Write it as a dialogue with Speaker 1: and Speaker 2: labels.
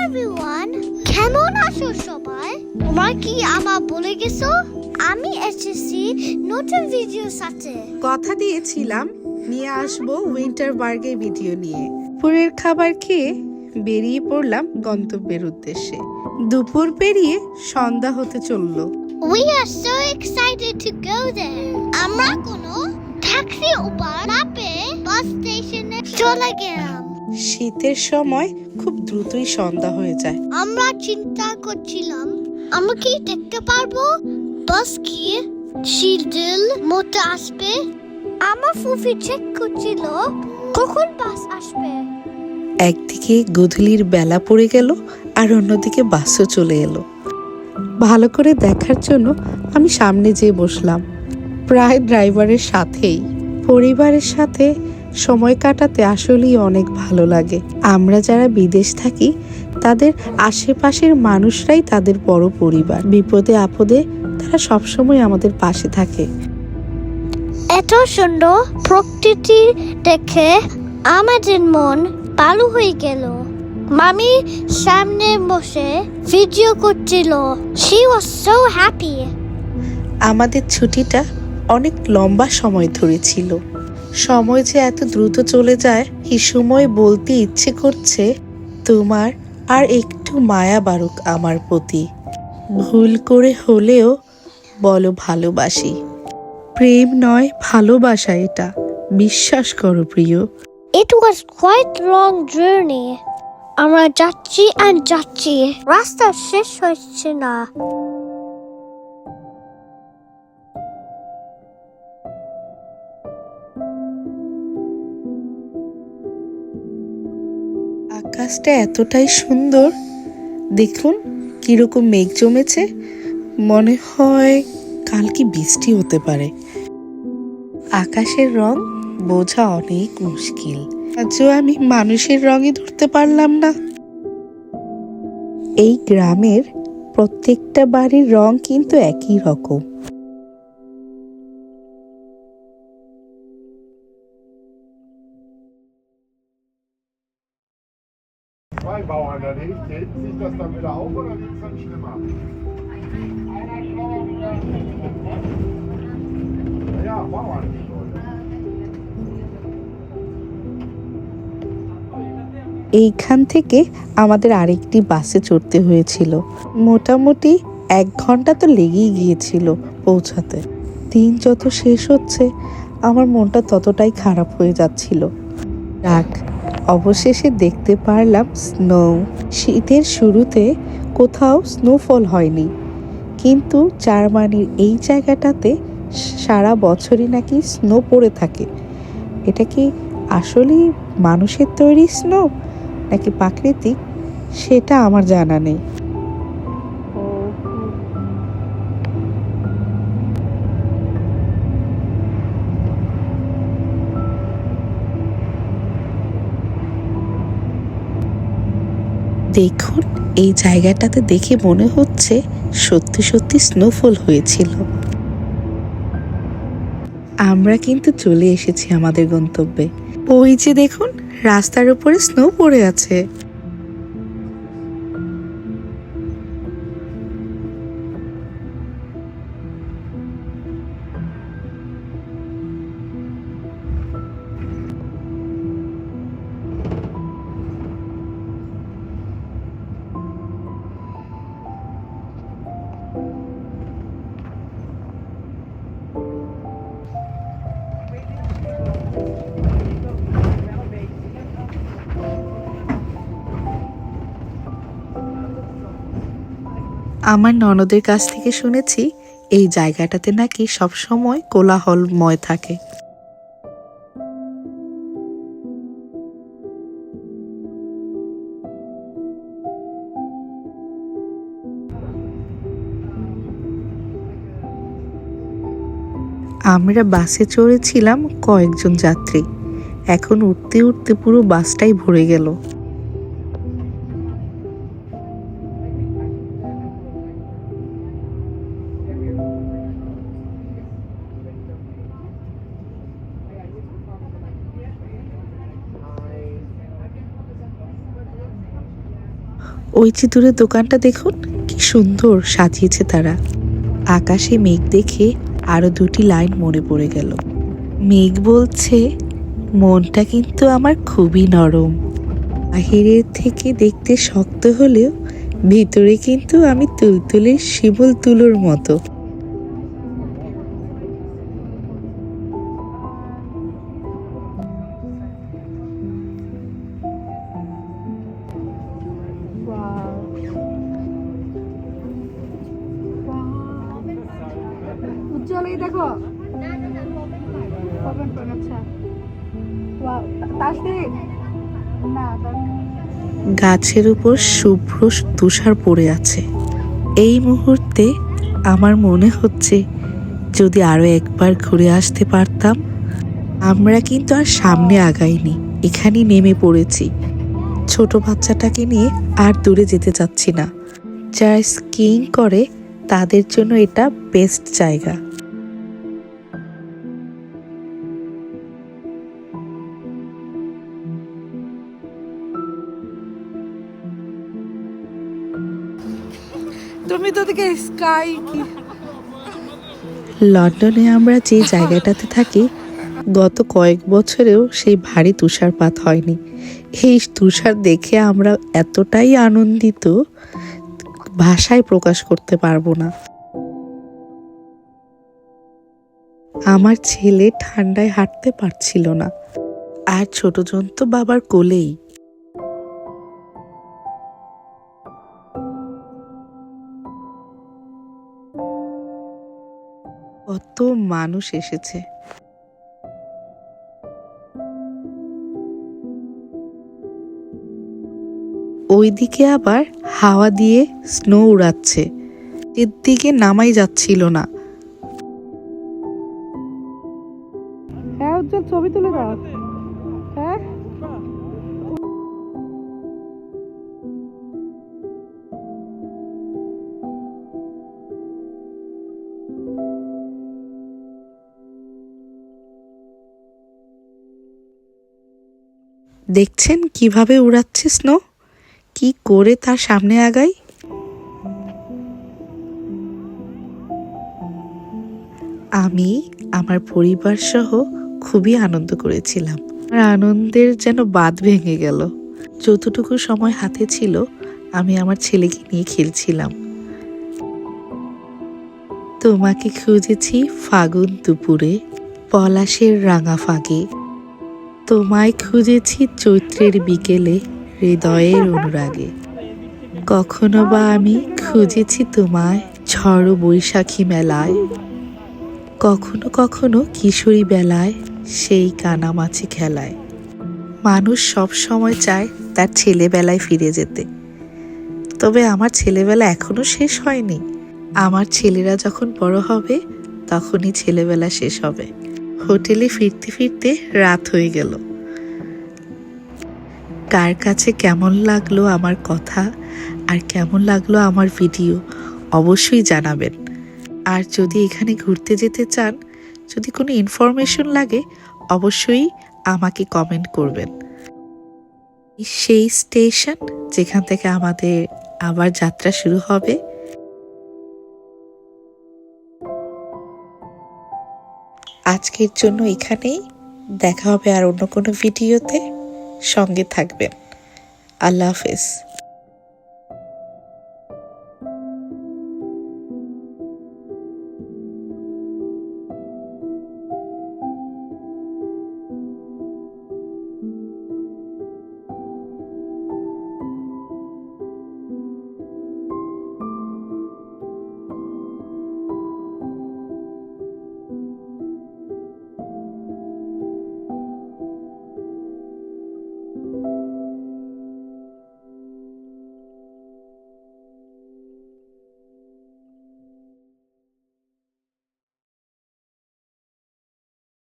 Speaker 1: everyone! কেমন আছো সবাই? তোমরা কি আমার বলে গেছো? আমি এসেছি নতুন ভিডিও সাথে।
Speaker 2: কথা দিয়েছিলাম নিয়ে আসবো উইন্টার বার্গের ভিডিও নিয়ে। দুপুরের খাবার খেয়ে বেরিয়ে পড়লাম গন্তব্যের উদ্দেশ্যে। দুপুর পেরিয়ে সন্ধ্যা হতে চললো।
Speaker 1: We are so excited to go there. আমরা কোনো ট্যাক্সি উবার না পেয়ে বাস স্টেশনে চলে গেলাম।
Speaker 2: শীতের সময় খুব দ্রুতই সন্ধ্যা হয়ে যায়।
Speaker 1: আমরা চিন্তা করছিলাম আমরা কি দেখতে পারবো, বাস কি শিডিউল মতো আসবে। আমার ফুফি চেক করছিল কখন বাস আসবে।
Speaker 2: একদিকে গোধূলির বেলা পড়ে গেল আর অন্যদিকে বাসও চলে এলো। ভালো করে দেখার জন্য আমি সামনে যেয়ে বসলাম, প্রায় ড্রাইভারের সাথেই। পরিবারের সাথে সময় কাটাতে আসলেই অনেক ভালো লাগে। আমরা যারা বিদেশ থাকি তাদের আশেপাশের মানুষরাই তাদের বড় পরিবার। বিপদে আপদে তারা সবসময় আমাদের পাশে থাকে।
Speaker 1: এত সুন্দর প্রকৃতি দেখে আমাদের মন ভালো হয়ে গেল। মামি সামনে বসে ভিডিও করছিল। She was so happy.
Speaker 2: আমাদের ছুটিটা অনেক লম্বা সময় ধরে ছিল। সময় যে এত দ্রুত চলে যায়, এই সময় বলতে ইচ্ছে করছে তোমার আর একটু মায়া বাড়ুক আমার প্রতি। ভুল করে হলেও বলো ভালোবাসি। প্রেম নয় ভালোবাসা এটা, বিশ্বাস করো প্রিয়।
Speaker 1: It was quite long journey. আমরা যাচ্ছি আর যাচ্ছি, রাস্তা শেষ হচ্ছে না।
Speaker 2: আকাশটা এতটাই সুন্দর, দেখুন কিরকম মেঘ জমেছে। মনে হয় কাল কি বৃষ্টি হতে পারে। আকাশের রং বোঝা অনেক মুশকিল, আজও আমি মানুষের রঙই ধরতে পারলাম না। এই গ্রামের প্রত্যেকটা বাড়ির রং কিন্তু একই রকম।
Speaker 3: Zwei Bauern erledigt, hält sich das dann wieder auf oder wird es dann schlimmer? Ja, Bauern.
Speaker 2: এইখান থেকে আমাদের আরেকটি বাসে চড়তে হয়েছিল। মোটামুটি 1 ঘন্টা তো লেগেই গিয়েছিল পৌঁছাতে। দিন যত শেষ হচ্ছে আমার মনটা ততটাই খারাপ হয়ে যাচ্ছিল। যাক, অবশেষে দেখতে পারলাম স্নো। শীতের শুরুতে কোথাও স্নোফল হয়নি, কিন্তু জার্মানির এই জায়গাটাতে সারা বছরই নাকি স্নো পড়ে থাকে। এটা কি আসলেই মানুষের তৈরি স্নো নাকি প্রাকৃতিক, সেটা আমার জানা নেই। দেখুন, এই জায়গাটাতে দেখে মনে হচ্ছে সত্যি সত্যি স্নোফল হয়েছিল। আমরা কিন্তু চলে এসেছি আমাদের গন্তব্যে। ওই যে দেখুন, রাস্তার উপরে স্নো পড়ে আছে। আমার ননদের কাছ থেকে শুনেছি এই জায়গাটাতে নাকি সবসময় কোলাহলময় থাকে। আমরা বাসে চড়েছিলাম কয়েকজন যাত্রী। এখন উঠতে উঠতে পুরো বাসটাই ভরে গেল। ওই যে দূরে দোকানটা দেখুন, কি সুন্দর সাজিয়েছে তারা। আকাশে মেঘ দেখে আরো দুটি লাইন মনে পড়ে গেল। মেঘ বলছে, মনটা কিন্তু আমার খুবই নরম, বাহিরের থেকে দেখতে শক্ত হলেও ভিতরে কিন্তু আমি তুলতুলে শিমুল তুলোর মতো।
Speaker 4: উজ্জ্বল এই দেখো ওপেন করো। আচ্ছা ওয়াও তাসফিক না
Speaker 2: গাছের উপর শুভ্র তুষার পড়ে আছে। এই মুহূর্তে আমার মনে হচ্ছে যদি আরো একবার ঘুরে আসতে পারতাম। আমরা কিন্তু আর সামনে আগাইনি, এখানেই নেমে পড়েছি। ছোট বাচ্চাটাকে নিয়ে আর দূরে যেতে চাচ্ছি না। যারা স্কিইং করে তাদের জন্য এটা বেস্ট জায়গা।
Speaker 4: তুমি তো দেখে স্কাই কি
Speaker 2: লন্ডনে আমরা যে জায়গাটাতে থাকি গত কয়েক বছরেও সেই ভারী তুষারপাত হয়নি। এই তুষার দেখে আমরা এতটাই আনন্দিত, ভাষায় প্রকাশ করতে পারবো না। আমার ছেলে ঠান্ডায় হাঁটতে পারছিল না, আর ছোট জন তো বাবার কোলেই। কত মানুষ এসেছে। ওইদিকে আবার হাওয়া দিয়ে স্নো উড়াচ্ছে, এর দিকে নামাই যাচ্ছিল না।
Speaker 4: হ্যাঁ উজ্জ্বল ছবি তুলে দাও। হ্যাঁ
Speaker 2: দেখছেন কিভাবে উড়াচ্ছে স্নো, কি করে তার সামনে আগাই। আমি আমার পরিবার সহ খুবই আনন্দ করেছিলাম। আর আনন্দের যেন বাঁধ ভেঙে গেল। যতটুকু সময় হাতে ছিল আমি আমার ছেলেকে নিয়ে খেলছিলাম। তোমাকে খুঁজেছি ফাগুন দুপুরে, পলাশের রাঙা ফাগে। তোমায় খুঁজেছি চৈত্রের বিকেলে, হৃদয়ের অনুরাগে। কখনো বা আমি খুঁজেছি তোমায় ঝড় বৈশাখী মেলায়, কখনো কখনো কিশোরী বেলায় সেই কানামাছি খেলায়। মানুষ সব সময় চায় তার ছেলেবেলায় ফিরে যেতে, তবে আমার ছেলেবেলা এখনো শেষ হয়নি। আমার ছেলেরা যখন বড় হবে তখনই ছেলেবেলা শেষ হবে। হোটেলে ফিরতে ফিরতে রাত হয়ে গেল। কার কাছে কেমন লাগলো আমার কথা আর কেমন লাগলো আমার ভিডিও অবশ্যই জানাবেন। আর যদি এখানে ঘুরতে যেতে চান, যদি কোনো ইনফরমেশন লাগে অবশ্যই আমাকে কমেন্ট করবেন। সেই স্টেশন যেখান থেকে আমাদের আবার যাত্রা শুরু হবে। আজকের জন্য এখানেই, দেখা হবে আর অন্য কোনো ভিডিওতে। সঙ্গে থাকবেন। আল্লাহ হাফেজ।